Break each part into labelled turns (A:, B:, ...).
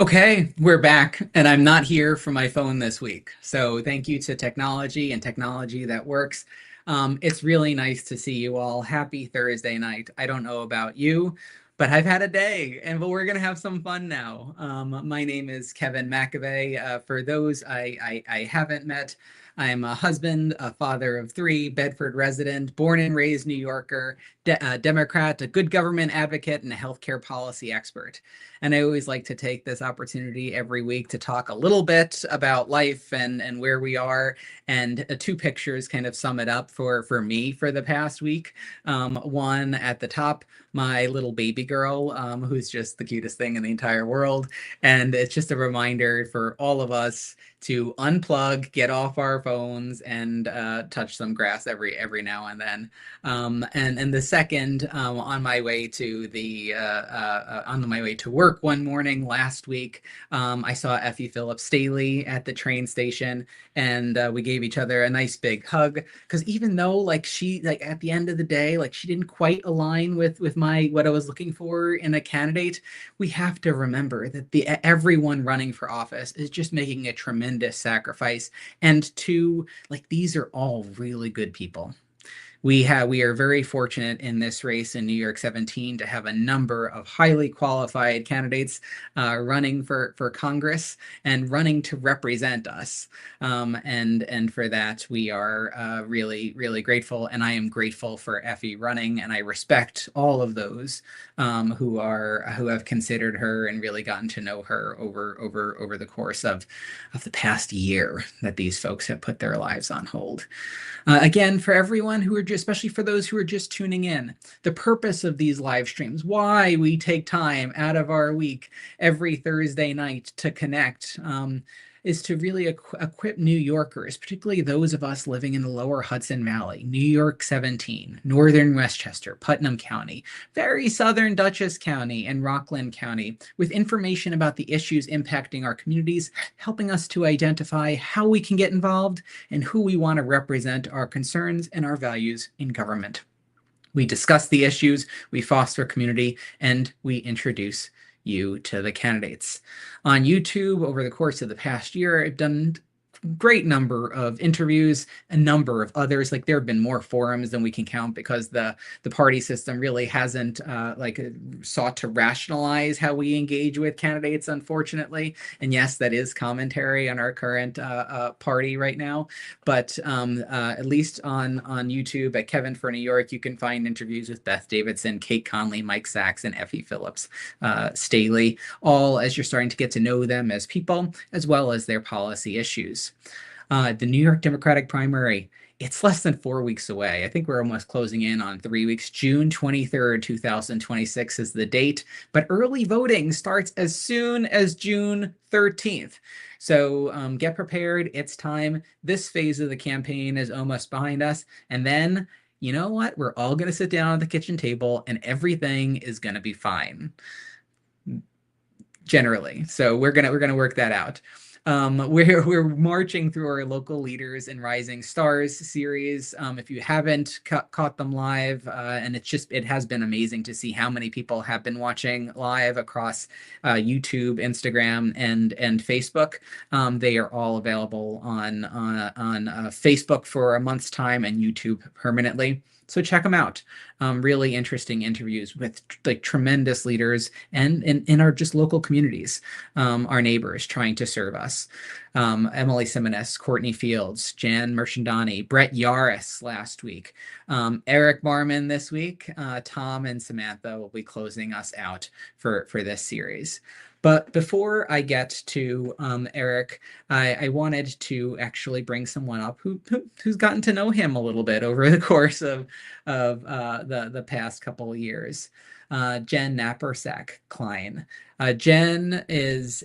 A: Okay, we're back, and I'm not here from my phone this week. So thank you to technology and technology that works. It's really nice to see you all. Happy Thursday night. I don't know about you, but I've had a day, and but we're gonna have some fun now. My name is Kevin McAvey. For those I haven't met, I'm a husband, a father of three, Bedford resident, born and raised New Yorker, Democrat, a good government advocate, and a healthcare policy expert. And I always like to take this opportunity every week to talk a little bit about life and where we are. And two pictures kind of sum it up for me for the past week. One at the top, my little baby girl, who's just the cutest thing in the entire world. And it's just a reminder for all of us to unplug, get off our phones, and touch some grass every now and then. And the second, on my way to work one morning last week, I saw Effie Phillips Staley at the train station, and we gave each other a nice big hug. Because even though she at the end of the day she didn't quite align with my what I was looking for in a candidate, we have to remember that the everyone running for office is just making a tremendous sacrifice, and two, these are all really good people. We are very fortunate in this race in New York 17 to have a number of highly qualified candidates running for Congress and running to represent us. And for that, we are really grateful. And I am grateful for Effie running, and I respect all of those who have considered her and really gotten to know her over the course of the past year that these folks have put their lives on hold. Again, for everyone who are just, especially for those who are just tuning in, the purpose of these live streams, why we take time out of our week every Thursday night to connect, is to really equip New Yorkers, particularly those of us living in the lower Hudson Valley, New York 17, northern Westchester, Putnam County, very southern Dutchess County, and Rockland County, with information about the issues impacting our communities, helping us to identify how we can get involved and who we want to represent our concerns and our values in government. We discuss the issues, we foster community, and we introduce you to the candidates. On YouTube, over the course of the past year, I've done great number of interviews, a number of others. There have been more forums than we can count because the party system really hasn't sought to rationalize how we engage with candidates, unfortunately. And yes, that is commentary on our current party right now. But at least on YouTube at Kevin for New York, you can find interviews with Beth Davidson, Kate Conley, Mike Sachs, and Effie Phillips Staley, all as you're starting to get to know them as people, as well as their policy issues. The New York Democratic primary, it's less than 4 weeks away. I think we're almost closing in on 3 weeks. June 23rd, 2026 is the date, but early voting starts as soon as June 13th. So get prepared. It's time. This phase of the campaign is almost behind us. And then, you know what? We're all going to sit down at the kitchen table and everything is going to be fine. Generally. So we're gonna work that out. We're marching through our local leaders and rising stars series. If you haven't caught them live, and it has been amazing to see how many people have been watching live across YouTube, Instagram, and Facebook. They are all available on Facebook for a month's time and YouTube permanently. So check them out. Really interesting interviews with tremendous leaders and in our just local communities, our neighbors trying to serve us. Emily Simones, Courtney Fields, Jan Merchandani, Brett Yaris last week, Eric Marmon this week. Tom and Samantha will be closing us out for this series. But before I get to Eric, I wanted to actually bring someone up who's gotten to know him a little bit over the course of the past couple of years. Jen Knappersack Klein. Jen is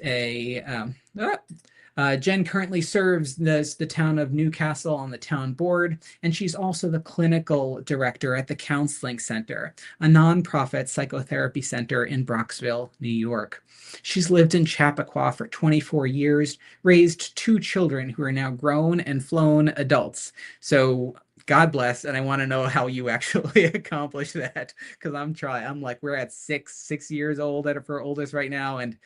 A: Jen currently serves the town of Newcastle on the town board, and she's also the clinical director at the Counseling Center, a nonprofit psychotherapy center in Broxville, New York. She's lived in Chappaqua for 24 years, raised two children who are now grown and flown adults. So God bless, and I want to know how you actually accomplish that, because I'm we're at six years old for oldest right now, and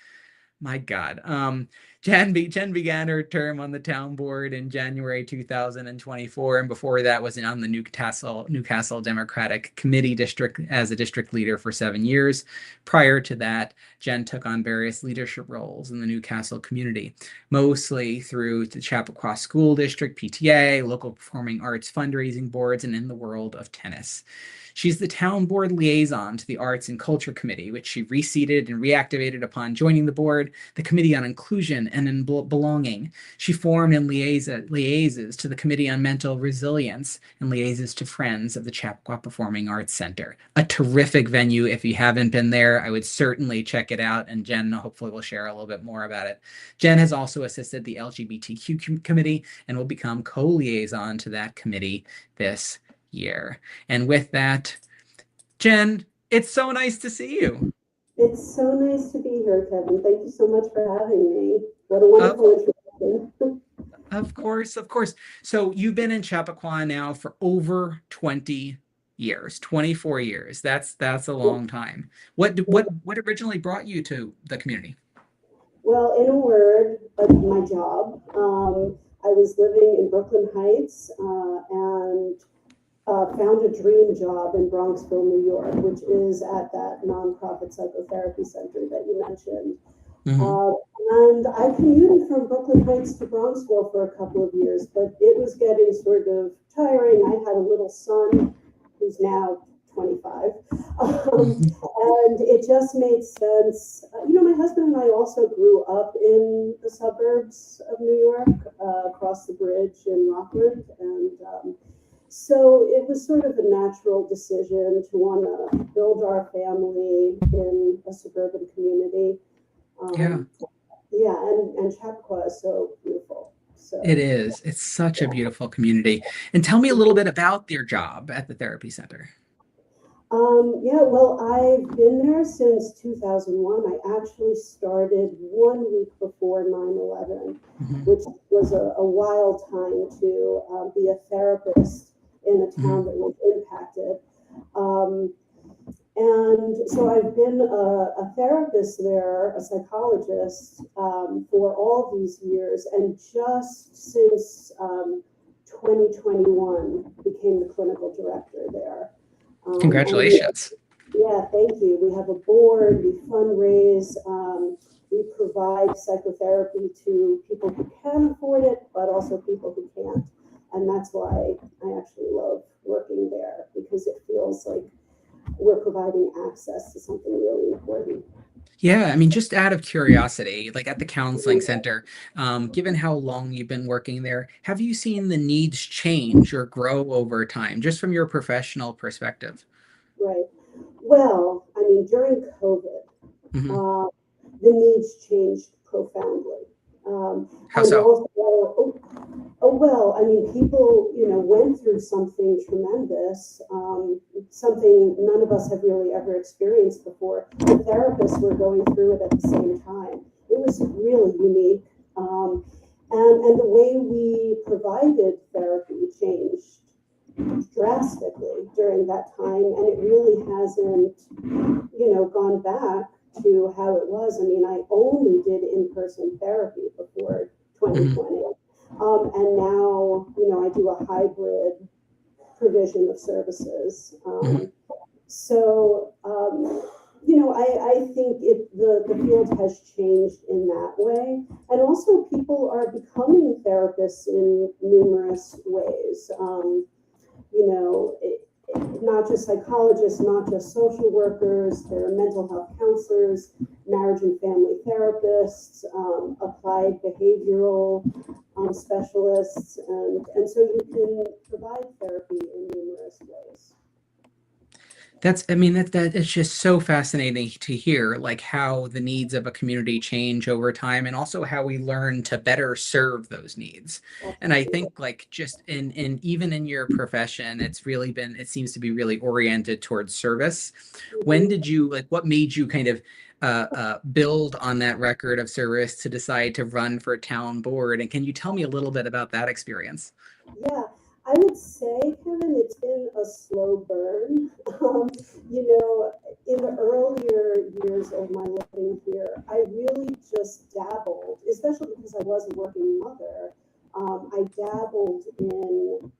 A: My God. Jen began her term on the town board in January 2024, and before that was on the Newcastle Democratic Committee district as a district leader for 7 years. Prior to that, Jen took on various leadership roles in the Newcastle community, mostly through the Chappaqua School District, PTA, local performing arts fundraising boards, and in the world of tennis. She's the town board liaison to the Arts and Culture Committee, which she reseated and reactivated upon joining the board, the Committee on Inclusion and Belonging. She formed and liaises to the Committee on Mental Resilience and liaises to Friends of the Chappaqua Performing Arts Center. A terrific venue. If you haven't been there, I would certainly check it out, and Jen hopefully will share a little bit more about it. Jen has also assisted the LGBTQ committee and will become co-liaison to that committee this year. And with that, Jen, it's so nice to see you.
B: It's so nice to be here, Kevin. Thank you so much for having me. What a wonderful introduction.
A: Of course, of course. So you've been in Chappaqua now for over 20 years, 24 years. That's a long time. What originally brought you to the community?
B: Well, in a word, my job. I was living in Brooklyn Heights and found a dream job in Bronxville, New York, which is at that nonprofit psychotherapy center that you mentioned. Mm-hmm. And I commuted from Brooklyn Heights to Bronxville for a couple of years, but it was getting sort of tiring. I had a little son who's now 25. And it just made sense. My husband and I also grew up in the suburbs of New York, across the bridge in Rockland. And so it was sort of a natural decision to want to build our family in a suburban community. And Chappaqua is so beautiful. So
A: it is. It's such a beautiful community. And tell me a little bit about your job at the therapy center.
B: Well, I've been there since 2001. I actually started 1 week before 9/11, which was a wild time to be a therapist in a town that was impacted. And so I've been a therapist there, a psychologist, for all these years, and just since 2021 became the clinical director there.
A: Congratulations.
B: Thank you. We have a board, we fundraise, we provide psychotherapy to people who can afford it, but also people who can't. And that's why I actually love working there, because it feels like we're providing access to something really important.
A: Yeah, I mean, just out of curiosity, like at the counseling center, given how long you've been working there, have you seen the needs change or grow over time, just from your professional perspective?
B: Right. Well, I mean, during COVID, the needs changed profoundly.
A: How so?
B: Well, I mean, people, went through something tremendous, something none of us have really ever experienced before. The therapists were going through it at the same time. It was really unique. And the way we provided therapy changed drastically during that time. And it really hasn't, gone back to how it was. I mean, I only did in-person therapy before 2020. And now, I do a hybrid provision of services. I think the field has changed in that way. And also people are becoming therapists in numerous ways. Not just psychologists, not just social workers, there are mental health counselors, marriage and family therapists, applied behavioral specialists, and so you can provide therapy in numerous ways.
A: That it's just so fascinating to hear, like how the needs of a community change over time, and also how we learn to better serve those needs. And I think like just in even in your profession, it seems to be really oriented towards service. When did you, what made you kind of build on that record of service to decide to run for town board? And can you tell me a little bit about that experience?
B: Yeah. I would say, Kevin, it's been a slow burn. You know, in the earlier years of my living here, I really just dabbled, especially because I was a working mother. I dabbled in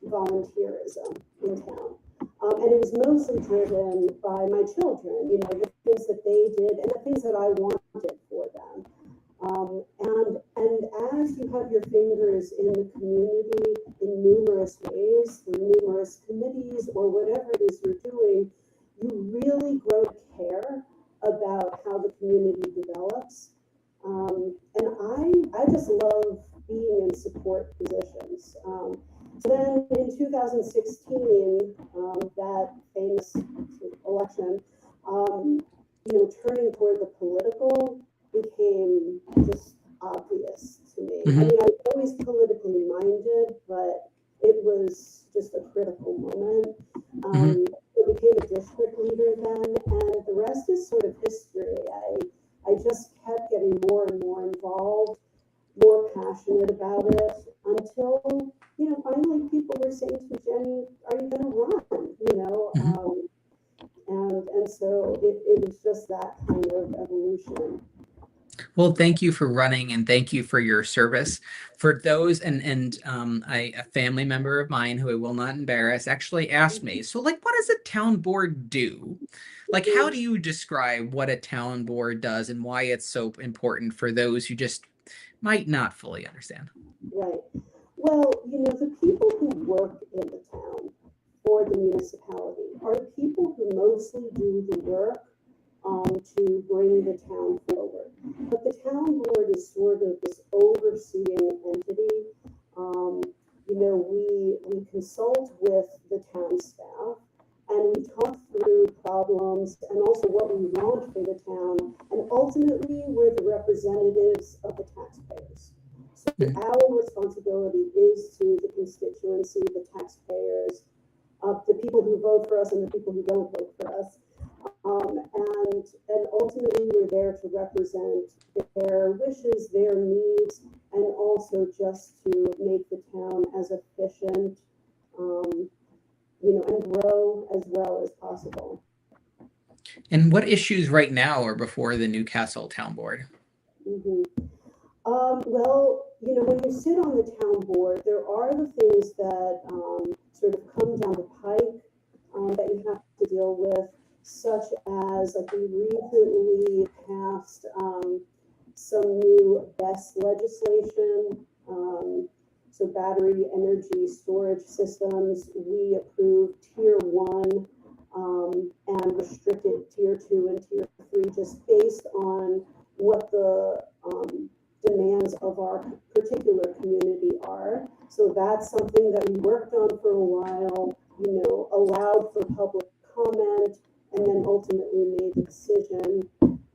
B: volunteerism in town. And it was mostly driven by my children, you know, the things that they did and the things that I wanted for them. And as you have your fingers in the community in numerous ways, through numerous committees or whatever it is you're doing, you really grow to care about how the community develops. And I just love being in support positions. So then in 2016, that famous election, you know, turning toward the political became just obvious to me. I
A: Mm-hmm.
B: mean, I was always politically minded, but it was just a critical moment.
A: Mm-hmm.
B: I became a district leader then, and the rest is sort of history. I just kept getting more and more involved, more passionate about it until, you know, finally people were saying to me, Jenny, are you going to run? You know,
A: Mm-hmm.
B: and so it was just that kind of evolution.
A: Well, thank you for running and thank you for your service. For those a family member of mine who I will not embarrass actually asked me, so like what does a town board do? Like how do you describe what a town board does and why it's so important for those who just might not fully understand?
B: Right. Well, you know, the people who work in the town or the municipality are the people who mostly do the work to bring the town forward. But the town board is sort of this overseeing entity. Um, you know, we consult with the town staff and we talk through problems and also what we want for the town. And ultimately, we're the representatives of the taxpayers. So
A: Mhm.
B: our responsibility is to the constituency, the taxpayers, the people who vote for us and the people who don't vote for us. And ultimately, we're there to represent their wishes, their needs, and also just to make the town as efficient, um, you know, and grow as well as possible.
A: And what issues right now are before the Newcastle Town Board?
B: Mhm. Well, you know, when you sit on the town board, there are the things that sort of come down the pike that you have to deal with, such as like we recently passed some new BESS legislation. So battery energy storage systems, we approved tier one and restricted tier two and tier three just based on what the demands of our particular community are. So that's something that we worked on for a while, you know, allowed for public comment, and then ultimately made the decision.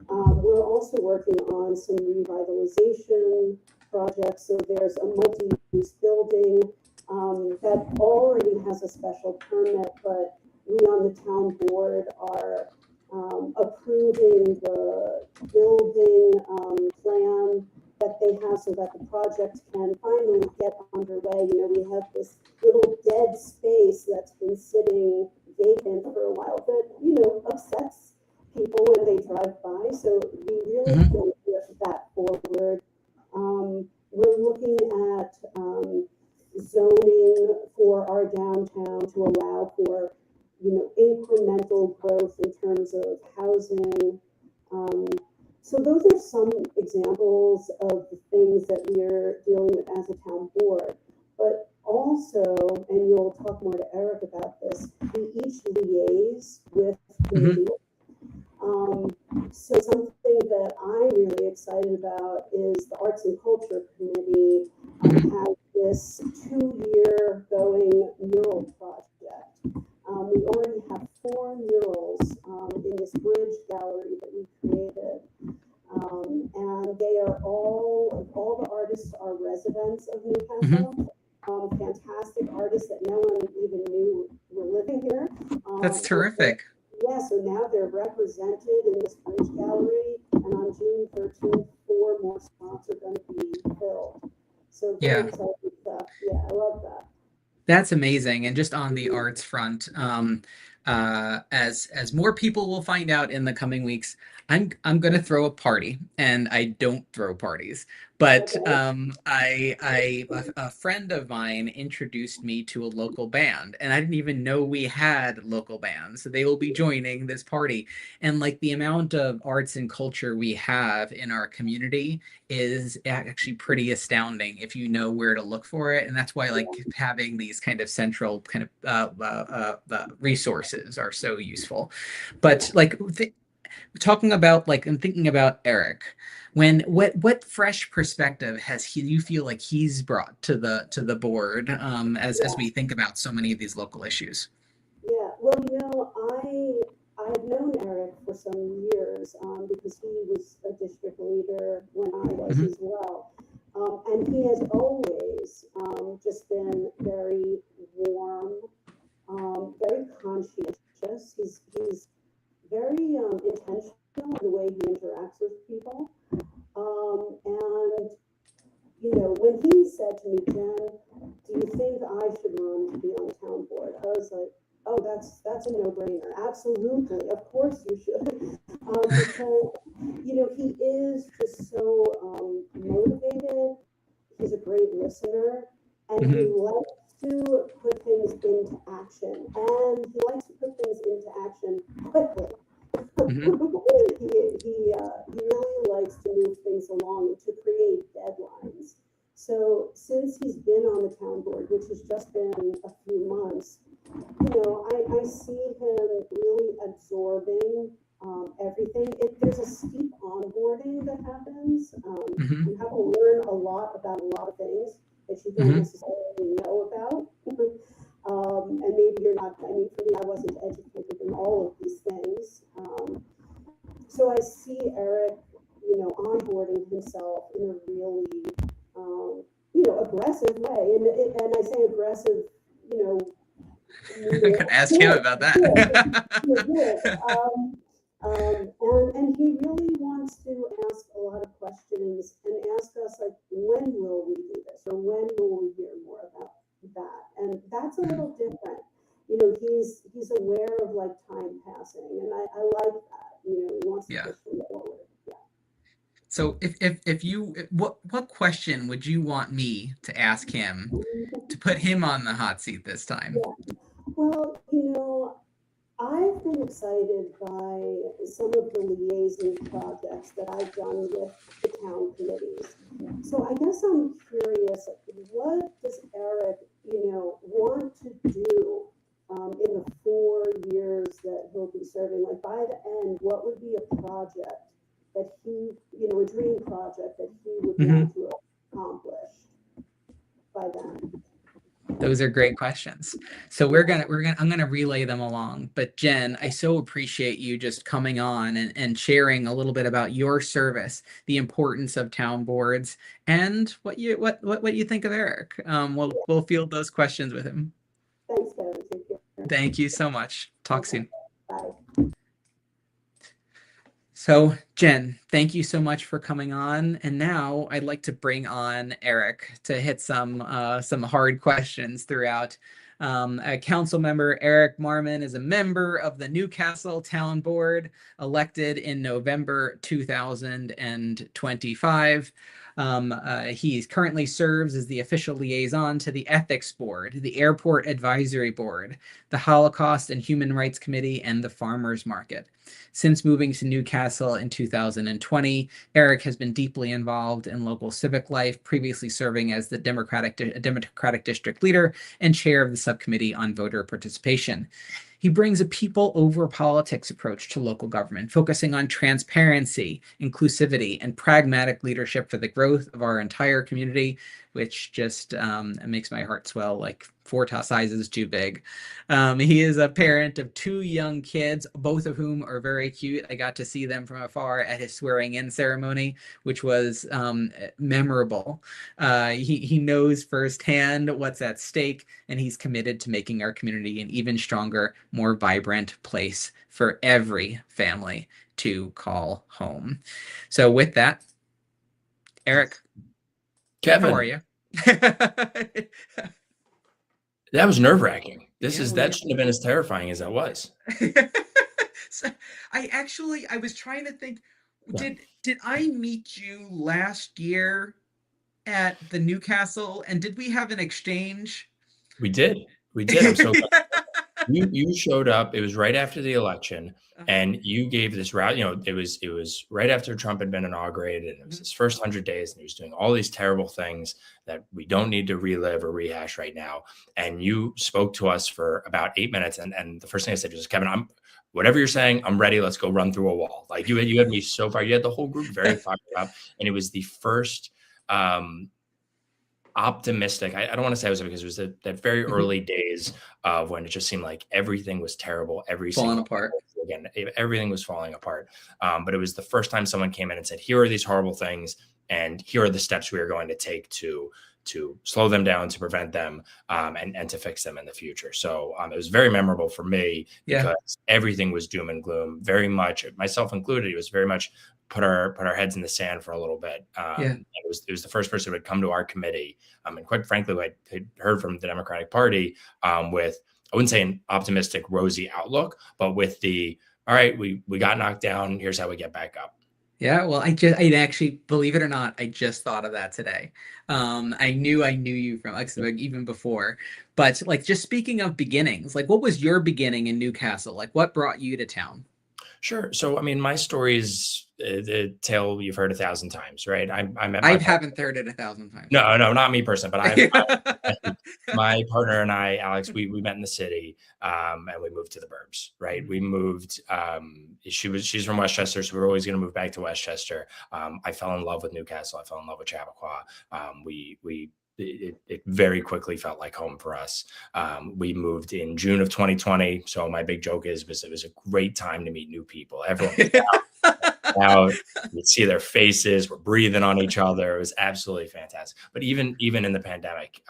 B: We're also working on some revitalization projects. So there's a multi-use building that already has a special permit, but we on the town board are approving the building plan that they have so that the project can finally get underway. You know, we have this little dead space that's been sitting vacant for a while that, you know, upsets people when they drive by. So we really
A: Mhm.
B: want to push that forward. We're looking at zoning for our downtown to allow for, you know, incremental growth in terms of housing. Um, so those are some examples of the things that we're dealing with as a town board. But also, and you'll talk more to Eric about this, we each liaise with
A: Mhm.
B: committees. Um, so something that I'm really excited about is the Arts and Culture Committee
A: Mhm.
B: has this 2-year going mural project. We already have 4 murals in this bridge gallery that we created. And they are all the artists are residents of
A: Mhm.
B: Newcastle. Fantastic artists that no one even knew were living here.
A: That's
B: And
A: terrific.
B: yeah, so now they're represented in this bridge gallery, and on June 13th, 4 more spots are going to be filled. So very
A: Yeah.
B: exciting stuff. Yeah, I love that.
A: That's amazing. And just on the arts front, as more people will find out in the coming weeks, I'm gonna throw a party, and I don't throw parties. But
B: Okay.
A: a friend of mine introduced me to a local band, and I didn't even know we had local bands. So they will be joining this party, and like the amount of arts and culture we have in our community is actually pretty astounding if you know where to look for it. And that's why like
B: Yeah.
A: having these kind of central kind of resources are so useful. But
B: Yeah.
A: like talking about like and thinking about Eric, when what fresh perspective has he you feel like he's brought to the board as
B: Yeah.
A: we think about so many of these local issues?
B: Yeah, well, I've known Eric for some years because he was a district leader when I was
A: Hmm.
B: as well. And he has always just been very warm, very conscientious. He's very intentional in the way he interacts with people. And when he said to me, Jen, do you think I should run to be on the town board? I was like, oh, that's a no-brainer. Absolutely, of course you should, because he is just so motivated. He's a great listener, and he
A: Hmm.
B: likes to put things into action, and he likes to put things into action quickly.
A: Hmm.
B: He really likes to move things along and to create deadlines. So since he's been on the town board, which has just been a few months, I see him really absorbing everything. There's a steep onboarding that happens.
A: Hmm.
B: You have to learn a lot about a lot of things that you don't
A: Hmm.
B: necessarily know about. And maybe you're not, I mean, for me, I wasn't educated in all of these things. So I see Eric, onboarding himself in a really, aggressive way. And I say aggressive, you know,
A: I
B: meaning
A: could ask him
B: good,
A: about
B: good,
A: that.
B: good. And he really wants to ask a lot of questions and ask us like, when will we do this, or when will we hear more about that? And that's a little different. He's aware of like time passing, and I like that. He wants to
A: Yeah.
B: push them forward. Yeah.
A: So if you what question would you want me to ask him to put him on the hot seat this time?
B: Yeah. Well, I've been excited by some of the liaison projects that I've done with the town committees. So I guess I'm curious, what does Eric, want to do in the 4 years that he'll be serving? Like by the end, what would be a project that he, a dream project that he would
A: Hmm.
B: want to accomplish by then?
A: Those are great questions. So
B: Yeah.
A: I'm gonna relay them along. But Jen, I so appreciate you just coming on and sharing a little bit about your service, the importance of town boards, and what you think of Eric. We'll field those questions with him.
B: Thanks, Kevin. Take care.
A: Thank you so much. Talk
B: Okay.
A: soon.
B: Bye.
A: So, Jen, thank you so much for coming on. And now I'd like to bring on Eric to hit some hard questions throughout. A council member, Eric Marmon, is a member of the Newcastle Town Board, elected in November 2025. He currently serves as the official liaison to the Ethics Board, the Airport Advisory Board, the Holocaust and Human Rights Committee, and the Farmers Market. Since moving to Newcastle in 2020, Eric has been deeply involved in local civic life, previously serving as the Democratic District Leader and Chair of the Subcommittee on Voter Participation. He brings a people over politics approach to local government, focusing on transparency, inclusivity, and pragmatic leadership for the growth of our entire community, which just makes my heart swell like four sizes too big. He is a parent of two young kids, both of whom are very cute. I got to see them from afar at his swearing in ceremony, which was memorable. He knows firsthand what's at stake, and he's committed to making our community an even stronger, more vibrant place for every family to call home. So, with that, Eric, how are
C: Kevin,
A: you?
C: That was nerve-wracking.
A: Yeah, well,
C: That shouldn't have been as terrifying as that was.
A: So I was trying to think,
C: Yeah.
A: did I meet you last year at the Newcastle, and did we have an exchange?
C: We did. We did. I'm so glad. You showed up. It was right after the election,
A: Uh-huh.
C: and you gave this route. It was right after Trump had been inaugurated, and it was
A: Mhm.
C: his first 100 days, and he was doing all these terrible things that we don't need to relive or rehash right now. And you spoke to us for about 8 minutes, and the first thing I said was, Kevin, I'm whatever you're saying, I'm ready. Let's go run through a wall. Like you had me so far. You had the whole group very fired up, and it was the first. Optimistic. I don't want to say it was because it was that very
A: Mhm.
C: early days of when it just seemed like everything was terrible every
A: Falling
C: single
A: apart.
C: again, everything was falling apart. But it was the first time someone came in and said, "Here are these horrible things, and here are the steps we are going to take to slow them down, to prevent them, and to fix them in the future." So it was very memorable for me
A: Yeah,
C: because everything was doom and gloom, very much myself included. It was very much put our heads in the sand for a little bit.
A: yeah.
C: It was the first person who had come to our committee, and quite frankly, I had heard from the Democratic Party with, I wouldn't say an optimistic, rosy outlook, but with the, all right, we got knocked down. Here's how we get back up.
A: Yeah, well, I actually, believe it or not, I just thought of that today. I knew you from like, even before, but like just speaking of beginnings, like what was your beginning in Newcastle? Like what brought you to town?
C: Sure. So, I mean, my story is the tale you've heard 1,000 times, right? I met
A: I
C: my partner.
A: haven't heard it 1,000 times.
C: No, no, not me personally, but my partner and I, Alex, we met in the city, and we moved to the burbs, right? We moved. She's from Westchester, so we were always going to move back to Westchester. I fell in love with Newcastle. I fell in love with Chappaqua. It very quickly felt like home for us. We moved in June of 2020. So my big joke was it was a great time to meet new people. Everyone was out. You'd see their faces. We're breathing on each other. It was absolutely fantastic. But even in the pandemic,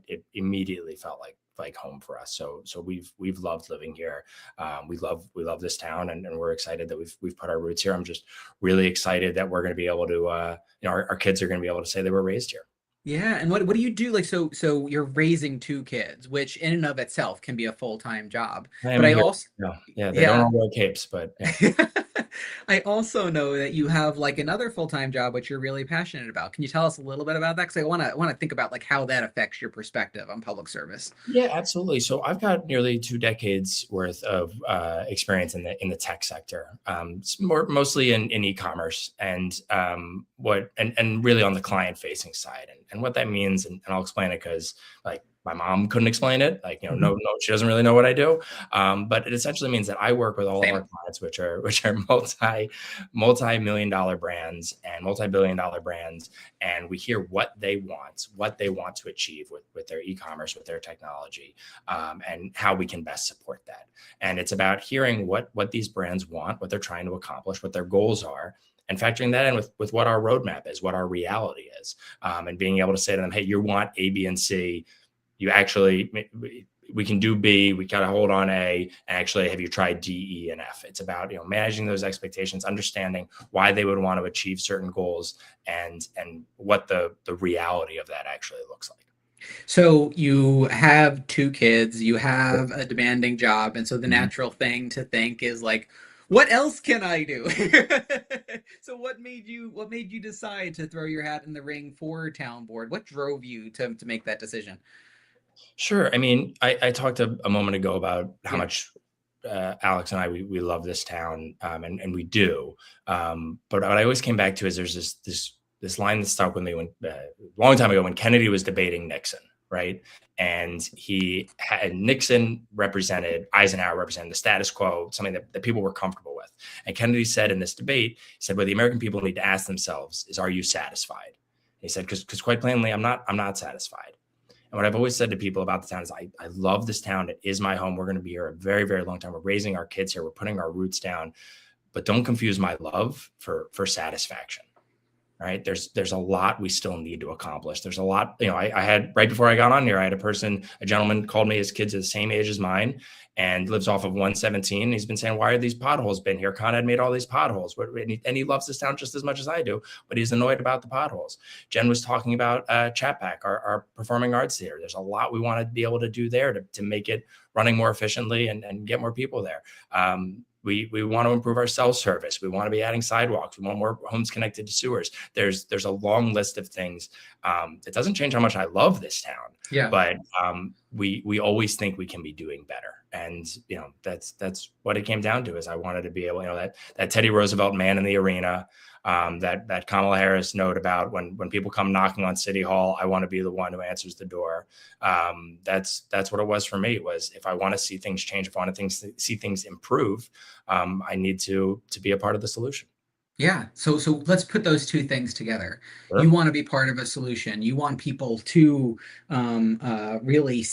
C: it immediately felt like home for us. So we've loved living here. We love this town, and we're excited that we've put our roots here. I'm just really excited that we're going to be able to, our kids are going to be able to say they were raised here.
A: Yeah, and what do you do? Like so you're raising two kids, which in and of itself can be a full-time job.
C: I
A: But
C: mean,
A: I
C: here,
A: also
C: yeah, they don't
A: yeah.
C: all wear capes, but yeah.
A: I also know that you have like another full-time job which you're really passionate about. Can you tell us a little bit about that? Because I want to think about like how that affects your perspective on public service.
C: Yeah, absolutely. So I've got nearly 2 decades worth of experience in the tech sector, mostly in e-commerce, and and really on the client facing side, and what that means, and I'll explain it because like my mom couldn't explain it. Like
A: Mhm.
C: no, she doesn't really know what I do, but it essentially means that I work with all of our
A: Same.
C: clients, which are multi-million dollar brands and multi-billion dollar brands, and we hear what they want to achieve with their e-commerce, with their technology, and how we can best support that. And it's about hearing what these brands want, what they're trying to accomplish, what their goals are, and factoring that in with what our roadmap is, what our reality is, and being able to say to them, hey, you want A, B, and C. You actually, we can do B. We got to hold on A. And actually, have you tried D, E, and F? It's about managing those expectations, understanding why they would want to achieve certain goals, and what the reality of that actually looks like.
A: So you have two kids, you have a demanding job, and so the natural thing to think is like, what else can I do? So what made you decide to throw your hat in the ring for town board? What drove you to make that decision?
C: Sure. I mean, I talked a moment ago about how
A: Yeah.
C: much Alex and I we love this town, and we do. But what I always came back to is there's this line that stuck with me when a long time ago when Kennedy was debating Nixon, right? And Nixon represented Eisenhower represented the status quo, something that people were comfortable with. And Kennedy said in this debate, he said, "What the American people need to ask themselves is, are you satisfied?" He said, because quite plainly, I'm not satisfied. And what I've always said to people about the town is I love this town. It is my home. We're going to be here a very, very long time. We're raising our kids here. We're putting our roots down. But don't confuse my love for satisfaction. right? There's a lot we still need to accomplish. There's a lot, I had, right before I got on here, I had a gentleman called me, his kids are the same age as mine and lives off of 117. He's been saying, why are these potholes been here? Con Ed made all these potholes. And he loves this town just as much as I do, but he's annoyed about the potholes. Jen was talking about Chatpack, our performing arts theater. There's a lot we want to be able to do there to make it running more efficiently and get more people there. We want to improve our cell service. We want to be adding sidewalks. We want more homes connected to sewers. There's a long list of things. It doesn't change how much I love this town.
A: Yeah.
C: But we always think we can be doing better. And that's what it came down to. Is I wanted to be able, that Teddy Roosevelt man in the arena, that Kamala Harris note about when people come knocking on City Hall, I want to be the one who answers the door. That's what it was for me. Was if I want to see things change, if I want to see things improve, I need to be a part of the solution.
A: Yeah. So let's put those two things together.
C: Sure.
A: You want to be part of a solution. You want people to really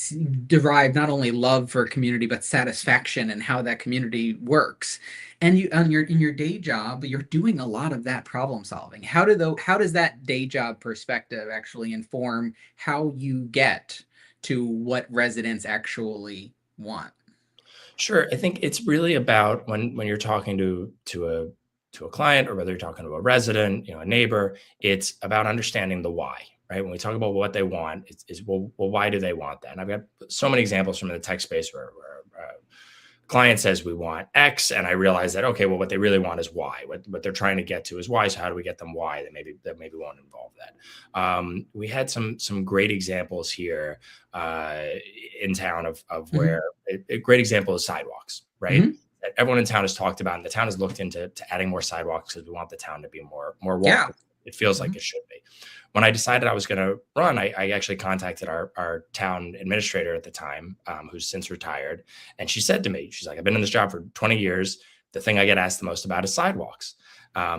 A: derive not only love for a community, but satisfaction in how that community works. And you in your day job, you're doing a lot of that problem solving. How does that day job perspective actually inform how you get to what residents actually want?
C: Sure. I think it's really about when you're talking to a client, or whether you're talking to a resident, a neighbor, it's about understanding the why, right? When we talk about what they want, it's well, why do they want that? And I've got so many examples from the tech space where client says we want X, and I realize that, okay, well, what they really want is Y. What they're trying to get to is Y. So how do we get them Y? That maybe won't involve that. We had some great examples here in town of where a great example is sidewalks, right?
A: Mm-hmm.
C: That everyone in town has talked about, and the town has looked into adding more sidewalks because we want the town to be more walkable.
A: Yeah.
C: It feels like it should be. When I decided I was going to run, I actually contacted our town administrator at the time, who's since retired. And she said to me, she's like, I've been in this job for 20 years. The thing I get asked the most about is sidewalks.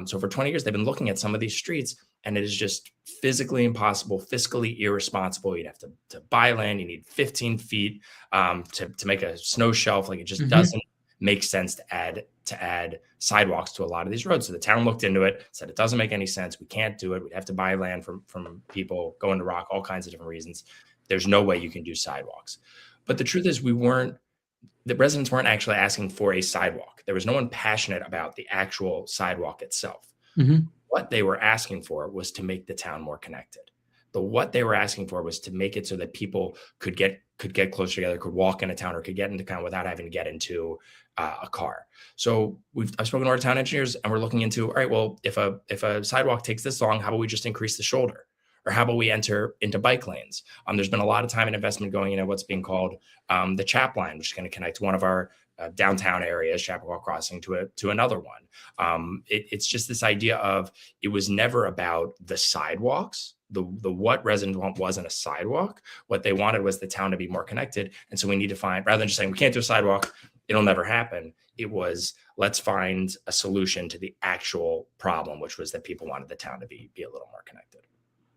C: So for 20 years, they've been looking at some of these streets, and it is just physically impossible, fiscally irresponsible. You'd have to buy land. You need 15 feet to make a snow shelf. Like, it just doesn't make sense to add sidewalks to a lot of these roads. So the town looked into it, said it doesn't make any sense. We can't do it. We'd have to buy land from people, go into rock, all kinds of different reasons. There's no way you can do sidewalks. But the truth is, the residents weren't actually asking for a sidewalk. There was no one passionate about the actual sidewalk itself.
A: Mm-hmm.
C: What they were asking for was to make the town more connected. What they were asking for was to make it so that people could get closer together, could walk into town, or could get into town without having to get into a car. So I've spoken to our town engineers, and we're looking into, all right, well, if a sidewalk takes this long, how about we just increase the shoulder? Or how about we enter into bike lanes? There's been a lot of time and investment going into what's being called the Chap Line, which is going to connect one of our downtown areas, Chapel Crossing, to another one. It's just this idea of, it was never about the sidewalks. The what residents want wasn't a sidewalk. What they wanted was the town to be more connected. And so we need to find, rather than just saying we can't do a sidewalk, it'll never happen, it was, let's find a solution to the actual problem, which was that people wanted the town to be a little more connected.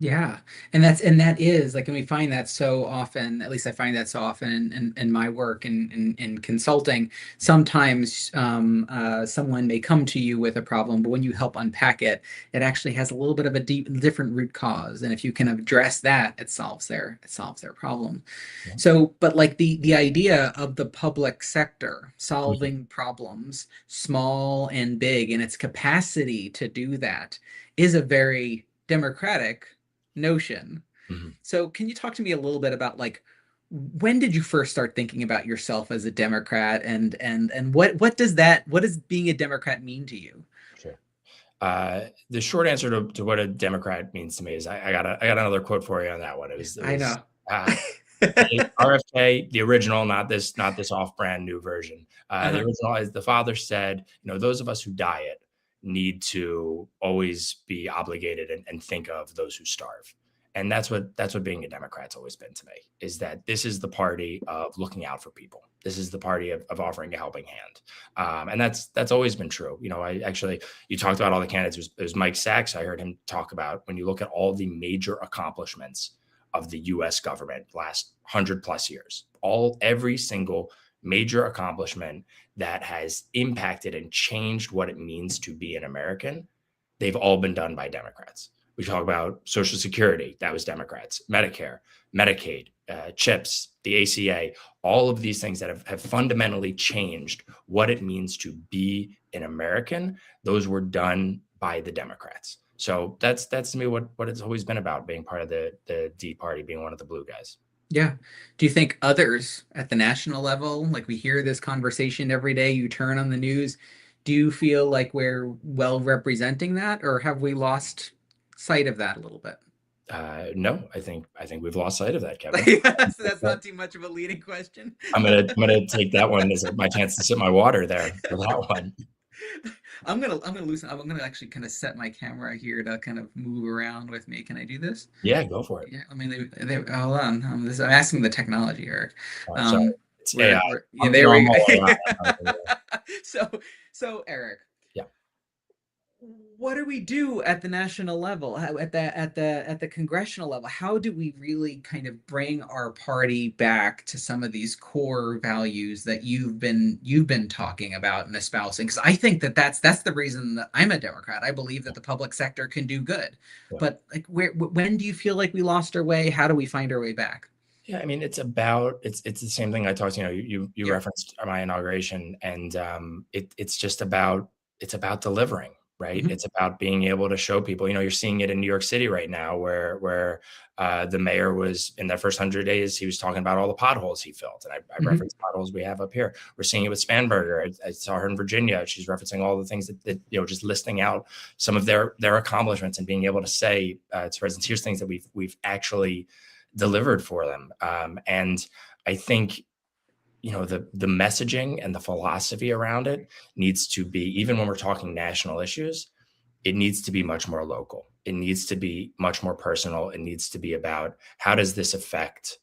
A: Yeah. And that is like, and we find that so often, at least I find that so often in my work in consulting. Sometimes someone may come to you with a problem, but when you help unpack it, it actually has a little bit of a different root cause. And if you can address that, it solves their problem. Yeah. So, but like the idea of the public sector solving problems, small and big, and its capacity to do that is a very democratic notion. So can you talk to me a little bit about, like, when did you first start thinking about yourself as a Democrat, and what does being a Democrat mean to you?
C: Sure. The short answer to what a Democrat means to me is, I got another quote for you on that one. I know. RFK, the original, not this off-brand new version. The original is, the father said, those of us who diet need to always be obligated and think of those who starve. And that's what being a Democrat's always been to me, is that this is the party of looking out for people. This is the party of offering a helping hand. And that's always been true. You talked about all the candidates. It was Mike Sachs. I heard him talk about, when you look at all the major accomplishments of the US government last 100+ years, every single major accomplishment that has impacted and changed what it means to be an American, they've all been done by Democrats. We talk about Social Security, that was Democrats, Medicare, Medicaid, CHIPS, the ACA, all of these things that have fundamentally changed what it means to be an American. Those were done by the Democrats. So that's to me what it's always been about, being part of the D party, being one of the blue guys.
A: Yeah. Do you think others at the national level, like we hear this conversation every day, you turn on the news, do you feel like we're well representing that, or have we lost sight of that a little bit?
C: No, I think we've lost sight of that, Kevin.
A: That's not too much of a leading question.
C: I'm gonna take that one as my chance to sip my water there for that one.
A: I'm gonna loosen. I'm gonna actually kind of set my camera here to kind of move around with me. Can I do this?
C: Yeah, go for it.
A: Yeah. I mean, hold on. I'm asking the technology, Eric.
C: Sorry,
A: Um,
C: it's AI.
A: yeah, there
C: I'm
A: we
C: all
A: go.
C: around.
A: so so Eric,
C: Yeah.
A: what do we do at the national level, at the congressional level? How do we really kind of bring our party back to some of these core values that you've been talking about and espousing? Because I think that's the reason that I'm a Democrat. I believe that the public sector can do good,
C: Yeah.
A: but like when do you feel like we lost our way? How do we find our way back?
C: Yeah, I mean, it's the same thing I talked. You
A: Yeah.
C: referenced my inauguration, and it's about delivering, right?
A: Mhm.
C: It's about being able to show people. You're seeing it in New York City right now, where the mayor was in their first 100 days. He was talking about all the potholes he filled, and I
A: Mhm.
C: referenced potholes we have up here. We're seeing it with Spanberger. I saw her in Virginia. She's referencing all the things that just listing out some of their accomplishments and being able to say to residents, here's things that we've actually delivered for them. And I think the messaging and the philosophy around it needs to be, even when we're talking national issues, it needs to be much more local. It needs to be much more personal. It needs to be about, how does this affect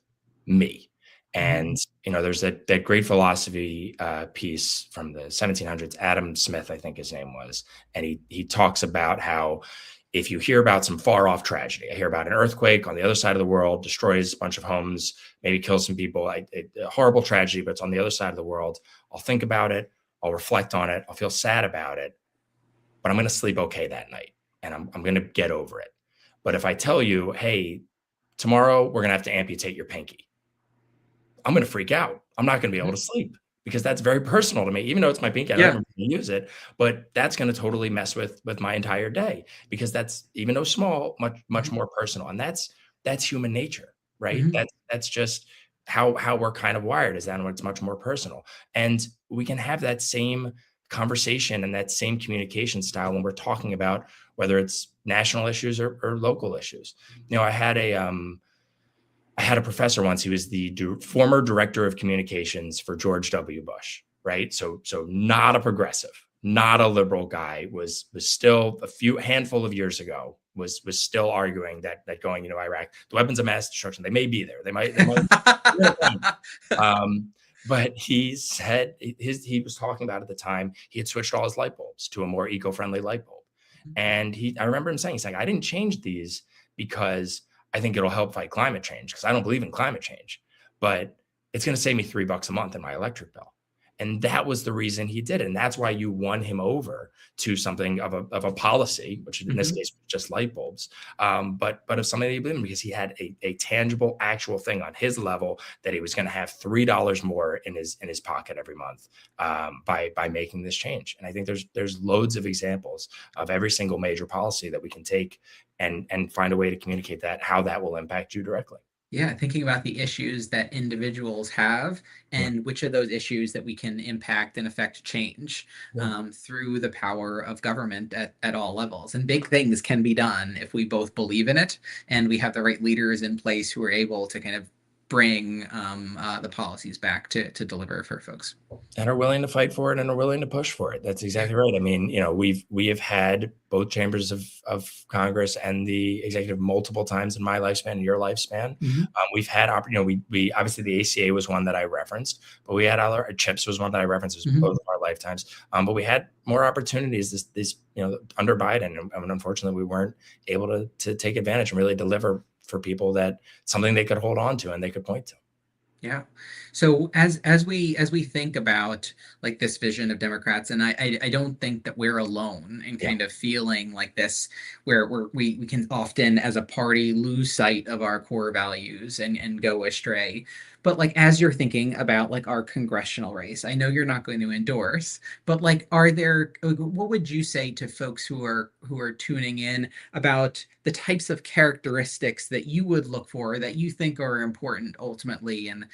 C: me?
A: Mhm.
C: And there's that great philosophy piece from the 1700s. Adam Smith, I think his name was, and he talks about how, if you hear about some far off tragedy, I hear about an earthquake on the other side of the world, destroys a bunch of homes, maybe kills some people, a horrible tragedy, but it's on the other side of the world. I'll think about it. I'll reflect on it. I'll feel sad about it, but I'm going to sleep okay that night, and I'm going to get over it. But if I tell you, hey, tomorrow we're going to have to amputate your pinky, I'm going to freak out. I'm not going to be able
A: Mhm.
C: to sleep, because that's very personal to me. Even though it's my pinky, I don't
A: Yeah.
C: even use it, but that's going to totally mess with my entire day, because that's, even though small, much
A: Mhm.
C: more personal. And that's human nature, right?
A: Mhm.
C: That's just how we're kind of wired, is that when it's much more personal. And we can have that same conversation and that same communication style when we're talking about whether it's national issues or local issues. I had a professor once. He was the former director of communications for George W. Bush, right? So not a progressive, not a liberal guy. Was still handful of years ago, was still arguing that going into Iraq, the weapons of mass destruction, they may be there. They might. Um, but he said, he was talking about, at the time, he had switched all his light bulbs to a more eco-friendly light bulb. And I remember him saying, he's like, I didn't change these because I think it'll help fight climate change, because I don't believe in climate change, but it's going to save me $3 a month in my electric bill. And that was the reason he did it. And that's why you won him over to something of a policy, which in this
A: Mhm.
C: case was just light bulbs, but of something that he believed in, because he had a tangible, actual thing on his level, that he was going to have $3 more in his pocket every month, by making this change. And I think there's loads of examples of every single major policy that we can take and find a way to communicate that, how that will impact you directly.
A: Yeah, thinking about the issues that individuals have
C: Yeah.
A: and which of those issues that we can impact and affect change
C: Yeah.
A: through the power of government at all levels. And big things can be done if we both believe in it and we have the right leaders in place who are able to kind of bring the policies back to deliver for folks.
C: And are willing to fight for it and are willing to push for it. That's
A: Yeah.
C: exactly right. I mean, we have had both chambers of Congress and the executive multiple times in my lifespan and your lifespan.
A: Mhm.
C: We've had, we obviously, the ACA was one that I referenced, but we had other, CHIPS was one that I referenced. It was
A: Mhm.
C: both of our lifetimes. But we had more opportunities this under Biden, and unfortunately we weren't able to take advantage and really deliver for people, that something they could hold on to and they could point to.
A: Yeah. So as we think about like this vision of Democrats, and I don't think that we're alone in
C: Yeah.
A: kind of feeling like this, where we can often as a party lose sight of our core values and go astray. But like as you're thinking about like our congressional race, I know you're not going to endorse, but like what would you say to folks who are tuning in about the types of characteristics that you would look for that you think are important ultimately in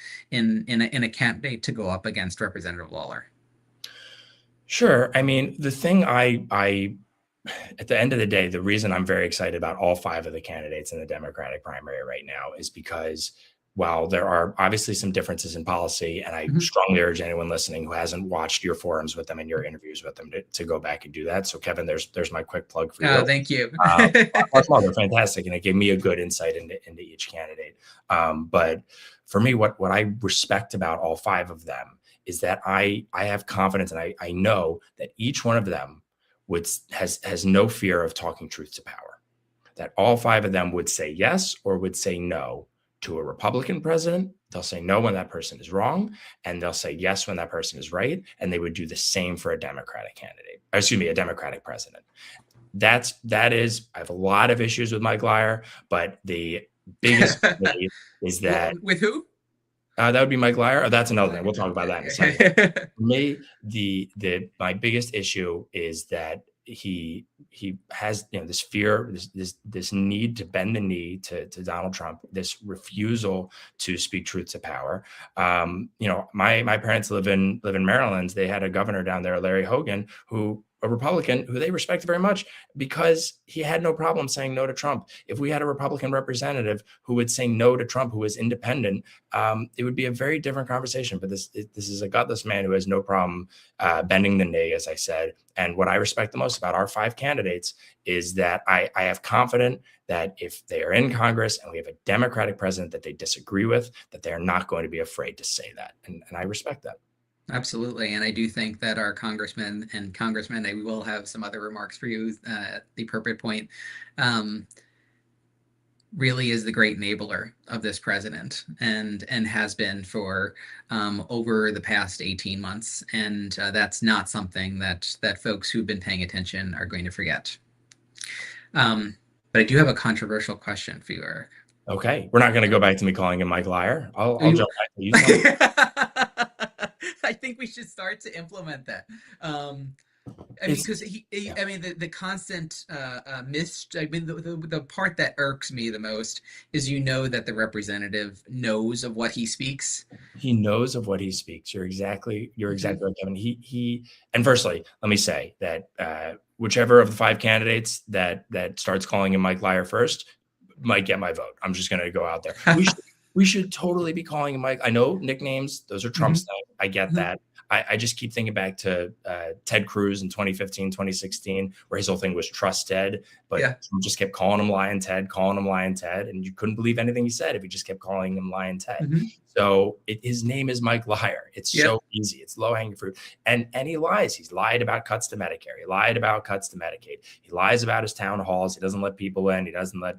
A: a candidate to go up against Representative Lawler?
C: Sure. I mean, the thing I at the end of the day, the reason I'm very excited about all five of the candidates in the Democratic primary right now is because while there are obviously some differences in policy, and I
A: Mhm.
C: strongly urge anyone listening who hasn't watched your forums with them and your interviews with them to go back and do that. So, Kevin, there's my quick plug for you.
A: Thank you.
C: Um, they're fantastic, and it gave me a good insight into each candidate. But for me, what I respect about all five of them is that I have confidence, and I know that each one of them has no fear of talking truth to power. That all five of them would say yes or would say no to a Republican president. They'll say no when that person is wrong, and they'll say yes when that person is right. And they would do the same for a Democratic candidate. Excuse me, a Democratic president. That is. I have a lot of issues with Mike Lyer, but the biggest for me is that
A: With who?
C: that would be Mike Lyer. Oh, that's another thing.
A: Liar.
C: We'll talk about that in a second.
A: Okay.
C: For me, the my biggest issue is that he has this fear, this need to bend the knee to Donald Trump, this refusal to speak truth to power. My parents live in Maryland. They had a governor down there, Larry Hogan, who a Republican who they respect very much because he had no problem saying no to Trump. If we had a Republican representative who would say no to Trump, who was independent, it would be a very different conversation. But this is a gutless man who has no problem bending the knee, as I said. And what I respect the most about our five candidates is that I have confidence that if they are in Congress and we have a Democratic president that they disagree with, that they are not going to be afraid to say that. And I respect that.
A: Absolutely. And I do think that our congressmen and congressmen, I will have some other remarks for you at the appropriate point, um, really is the great enabler of this president and has been for over the past 18 months. And that's not something that folks who've been paying attention are going to forget. But I do have a controversial question for you, Eric.
C: Okay, we're not going to go back to me calling him Mike Lyer. I'll
A: You,
C: jump back to you. Tell me.
A: I think we should start to implement that. I mean,
C: It's
A: because
C: yeah.
A: I mean, the constant I mean, the part that irks me the most is that the representative knows of what he speaks.
C: He knows of what he speaks. You're exactly
A: Mhm.
C: right, Kevin. And firstly, let me say that whichever of the five candidates that starts calling him Mike Lyer first might get my vote. I'm just going to go out there. We should totally be calling him Mike. I know nicknames; those are Trump's
A: Mhm.
C: thing. I get
A: Mhm.
C: that. I just keep thinking back to Ted Cruz in 2015, 2016, where his whole thing was trust Ted, but
A: Yeah.
C: Trump just kept calling him Lion Ted, and you couldn't believe anything he said if he just kept calling him Lion Ted.
A: Mhm.
C: So his name is Mike Lyer. It's
A: Yep.
C: so easy. It's low hanging fruit. And he lies. He's lied about cuts to Medicare. He lied about cuts to Medicaid. He lies about his town halls. He doesn't let people in.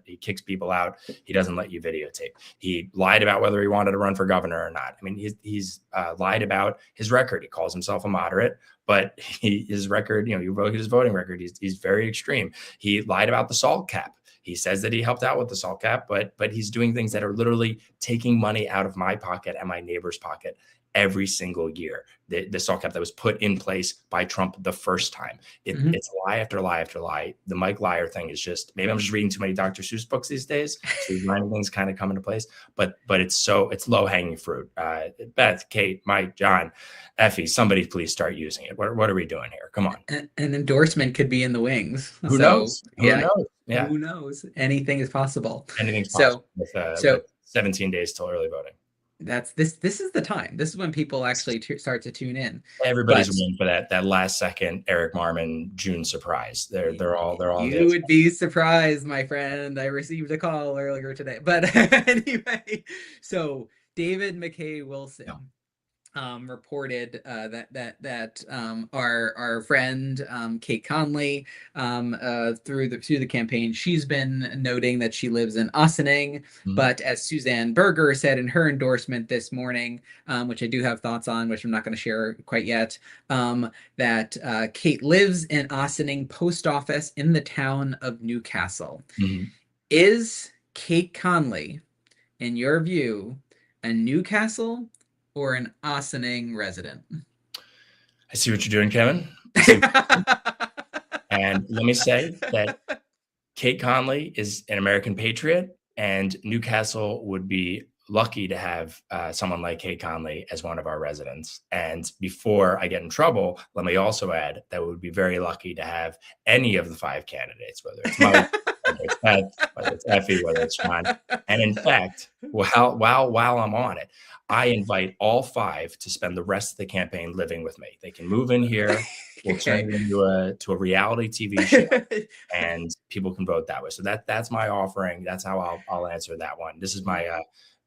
C: He kicks people out. He doesn't let you videotape. He lied about whether he wanted to run for governor or not. I mean, he's lied about his record. He calls himself a moderate, but his record, you look at his voting record, he's very extreme. He lied about the salt cap. He says that he helped out with the salt cap, but he's doing things that are literally taking money out of my pocket and my neighbor's pocket every single year. The salt cap that was put in place by Trump the first time.
A: Mhm.
C: It's lie after lie after lie. The Mike Lyer thing is just, maybe I'm just reading too many Dr. Seuss books these days, so these line things kind of come into place. But it's low hanging fruit. Beth, Kate, Mike, John, Effie, somebody please start using it. What are we doing here? Come on.
A: An endorsement could be in the wings.
C: Who
A: So
C: knows? Who
A: yeah,
C: knows? Yeah,
A: who knows? Anything is possible.
C: anything's possible
A: So
C: with
A: so
C: 17 days till early voting.
A: that's this is the time. This is when people actually start to tune in.
C: Everybody's
A: But
C: waiting for that last second Eric Marmon June surprise. They're all
A: you would be surprised, my friend. I received a call earlier today. But anyway, so David McKay
C: yeah.
A: Wilson reported our friend Kate Conley through the campaign, she's been noting that she lives in Ossining,
C: Mhm.
A: but as Suzanne Berger said in her endorsement this morning, which I do have thoughts on, which I'm not going to share quite yet, that Kate lives in Ossining Post Office in the town of Newcastle.
C: Mhm.
A: Is Kate Conley, in your view, a Newcastle or an Ossining resident?
C: I see what you're doing, Kevin. I see. And let me say that Kate Conley is an American patriot, and Newcastle would be lucky to have someone like Kate Conley as one of our residents. And before I get in trouble, let me also add that we would be very lucky to have any of the 5 candidates, whether it's Mike, whether it's Beth, whether it's Effie, whether it's John. And in fact, while I'm on it, I invite all 5 to spend the rest of the campaign living with me. They can move in here. We'll turn
A: Okay.
C: it into a reality TV show, and people can vote that way. So that's my offering. That's how I'll answer that one. This is my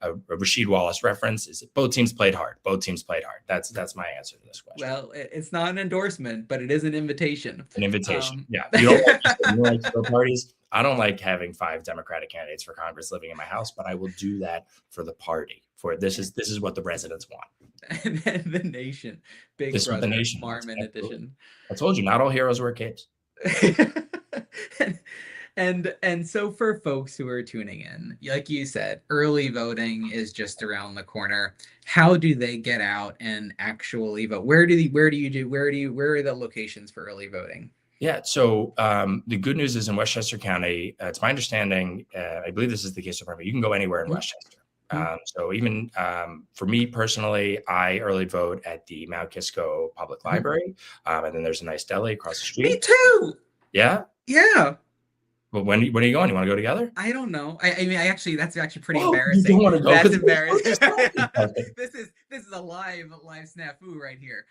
C: a Rasheed Wallace reference. Is both teams played hard. Both teams played hard. That's my answer to this question.
A: Well, it's not an endorsement, but it is an invitation.
C: An invitation. Yeah. You don't like show parties. I don't like having 5 Democratic candidates for Congress living in my house, but I will do that for the party. For this is what the residents want.
A: And then the nation, Big
C: This is
A: Brother,
C: the nation.
A: Marmon edition.
C: I told you, not all heroes wear capes.
A: And so for folks who are tuning in, like you said, early voting is just around the corner. How do they get out and actually vote? Where are the locations for early voting?
C: Yeah. So the good news is in Westchester County, it's my understanding, I believe this is the case so far, but you can go anywhere in Westchester. So even for me personally, I early vote at the Mount Kisco Public Library. And then there's a nice deli across the street.
A: Me too.
C: Yeah.
A: Yeah.
C: But when are you going? You want to go together?
A: I don't know. I mean, that's actually pretty
C: You
A: embarrassing.
C: don't want to go.
A: That's embarrassing. This is a live snafu right here.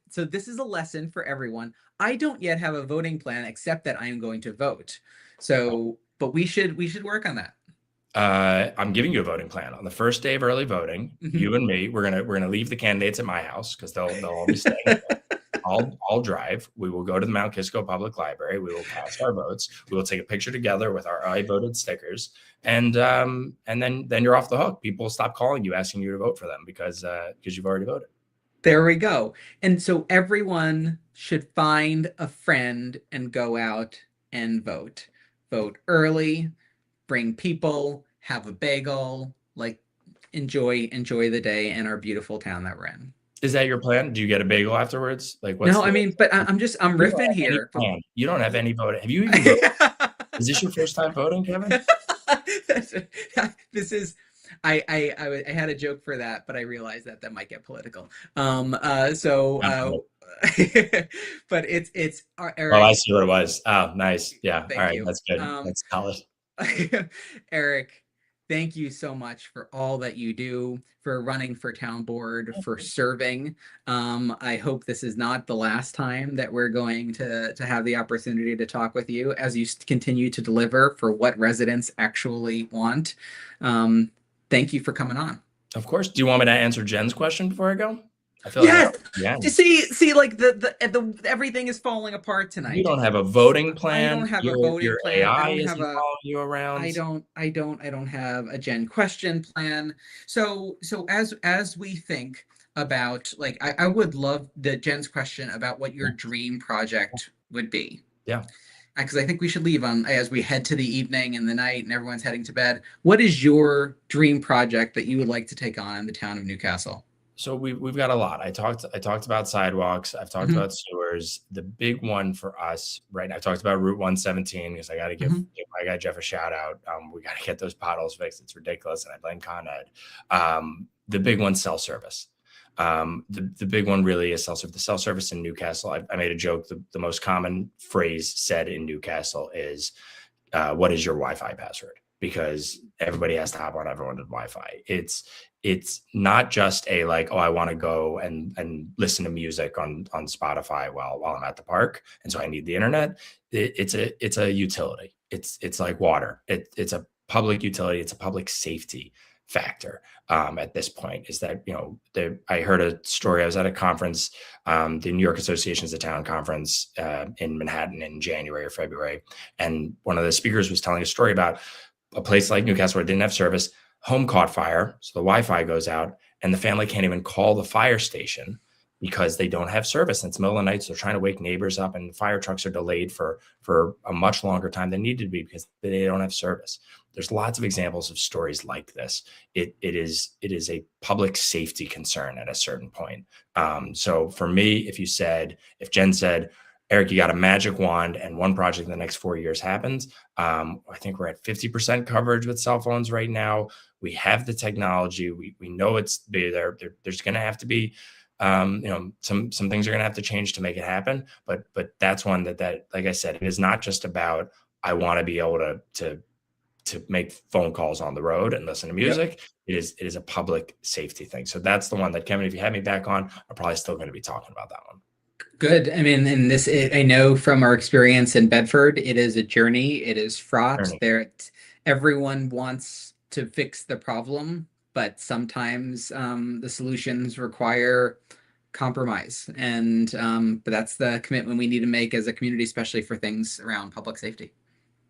A: So this is a lesson for everyone. I don't yet have a voting plan except that I am going to vote. So, but we should work on that.
C: I'm giving you a voting plan. On the first day of early voting, you and me, we're gonna leave the candidates at my house because they'll all be staying. I'll drive. We will go to the Mount Kisco Public Library. We will cast our votes. We will take a picture together with our I voted stickers, and then you're off the hook. People will stop calling you asking you to vote for them because you've already voted.
A: There we go. And so everyone should find a friend and go out and vote. Vote early, bring people, have a bagel, like enjoy the day in our beautiful town that we're in.
C: Is that your plan? Do you get a bagel afterwards? Like
A: no, I mean, but I'm riffing here.
C: You don't have any voting. Have you even voted? Is this your first time voting, Kevin?
A: This is I had a joke for that, but I realized that might get political. But it's Eric.
C: Oh, I see what it was. Oh, nice. Yeah.
A: Thank
C: all right.
A: you.
C: That's good. That's solid.
A: Eric, thank you so much for all that you do, for running for town board, for serving. I hope this is not the last time that we're going to have the opportunity to talk with you as you continue to deliver for what residents actually want. Thank you for coming on.
C: Of course. Do you want me to answer Jen's question before I go?
A: I feel yes. Like see, like the everything is falling apart tonight.
C: You don't have a voting plan.
A: I don't have a voting plan.
C: AI isn't following you around.
A: I don't have a Jen question plan. So as we think about, like, I would love the Jen's question about what your dream project would be.
C: Yeah.
A: Because I think we should leave on as we head to the evening and the night and everyone's heading to bed. What is your dream project that you would like to take on in the town of Newcastle?
C: So we've got a lot. I talked about sidewalks. I've talked about sewers. The big one for us right now, I talked about Route 117 because I got to give my guy Jeff a shout out. We got to get those potholes fixed. It's ridiculous, and I blame Con Ed. The big one's cell service. The big one really is cell service. The cell service in Newcastle. I made a joke. The most common phrase said in Newcastle is, "What is your Wi-Fi password?" Because everybody has to hop on everyone's Wi-Fi. It's not just a like, oh, I want to go and listen to music on Spotify while I'm at the park, and so I need the internet. It's a utility. It's like water. It's a public utility. It's a public safety factor at this point. Is that, I heard a story. I was at a conference, the New York Associations of Town conference in Manhattan in January or February, and one of the speakers was telling a story about a place like Newcastle where it didn't have service. Home caught fire, so the Wi-Fi goes out, and the family can't even call the fire station because they don't have service. And it's middle of the night, so they're trying to wake neighbors up, and fire trucks are delayed for a much longer time than needed to be because they don't have service. There's lots of examples of stories like this. It is a public safety concern at a certain point. So for me, if Jen said, Eric, you got a magic wand and one project in the next 4 years happens, I think we're at 50% coverage with cell phones right now. We have the technology. We know it's there. There's going to have to be, some things are going to have to change to make it happen. But that's one that, like I said, it is not just about, I want to be able to make phone calls on the road and listen to music. Yep. It is a public safety thing. So that's the one that, Kevin, if you had me back on, I'm probably still going to be talking about that one.
A: Good. I mean, and I know from our experience in Bedford, it is a journey. It is fraught. Everyone wants to fix the problem, but sometimes the solutions require compromise. And but that's the commitment we need to make as a community, especially for things around public safety.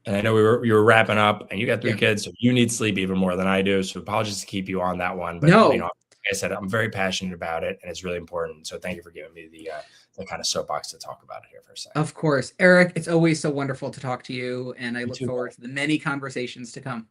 C: And I know we were wrapping up, and you got 3 kids, so you need sleep even more than I do. So apologies to keep you on that one, but like I said, I'm very passionate about it, and it's really important. So thank you for giving me the kind of soapbox to talk about it here for a second.
A: Of course, Eric, it's always so wonderful to talk to you, and I look forward to the many conversations to come.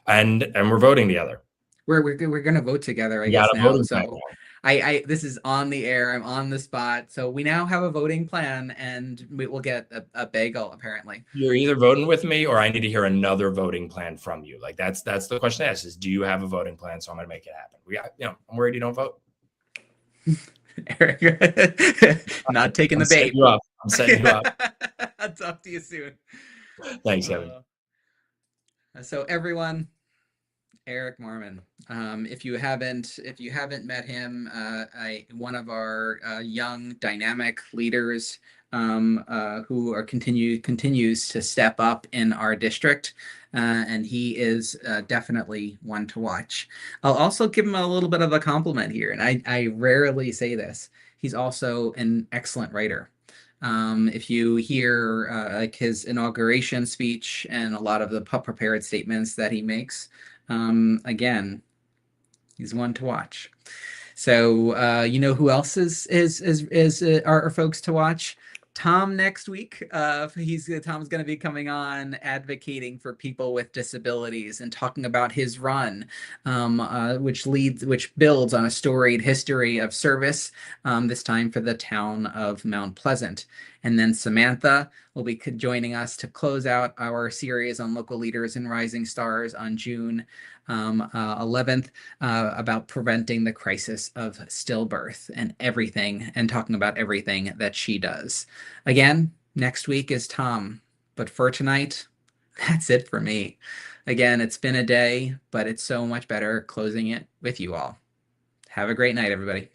C: And we're voting together.
A: We're going to vote together, I guess now. So this is on the air. I'm on the spot. So we now have a voting plan, and we will get a bagel, apparently.
C: You're either voting with me, or I need to hear another voting plan from you. Like that's the question I ask is, do you have a voting plan? So I'm going to make it happen. I'm worried you don't vote.
A: Eric, not taking the bait.
C: I'm setting you up.
A: I'll talk to you soon.
C: Thanks, Kevin.
A: So everyone, Eric Marmon. If you haven't met him, one of our young dynamic leaders who continues to step up in our district, and he is definitely one to watch. I'll also give him a little bit of a compliment here, and I rarely say this. He's also an excellent writer. If you hear like his inauguration speech and a lot of the prepared statements that he makes, again, he's one to watch. So who else is our folks to watch? Tom next week. Tom's going to be coming on advocating for people with disabilities and talking about his run, which builds on a storied history of service, this time for the town of Mount Pleasant. And then Samantha will be joining us to close out our series on local leaders and rising stars on June 11th about preventing the crisis of stillbirth and talking about everything that she does. Again, next week is Tom, but for tonight, that's it for me. Again, it's been a day, but it's so much better closing it with you all. Have a great night, everybody.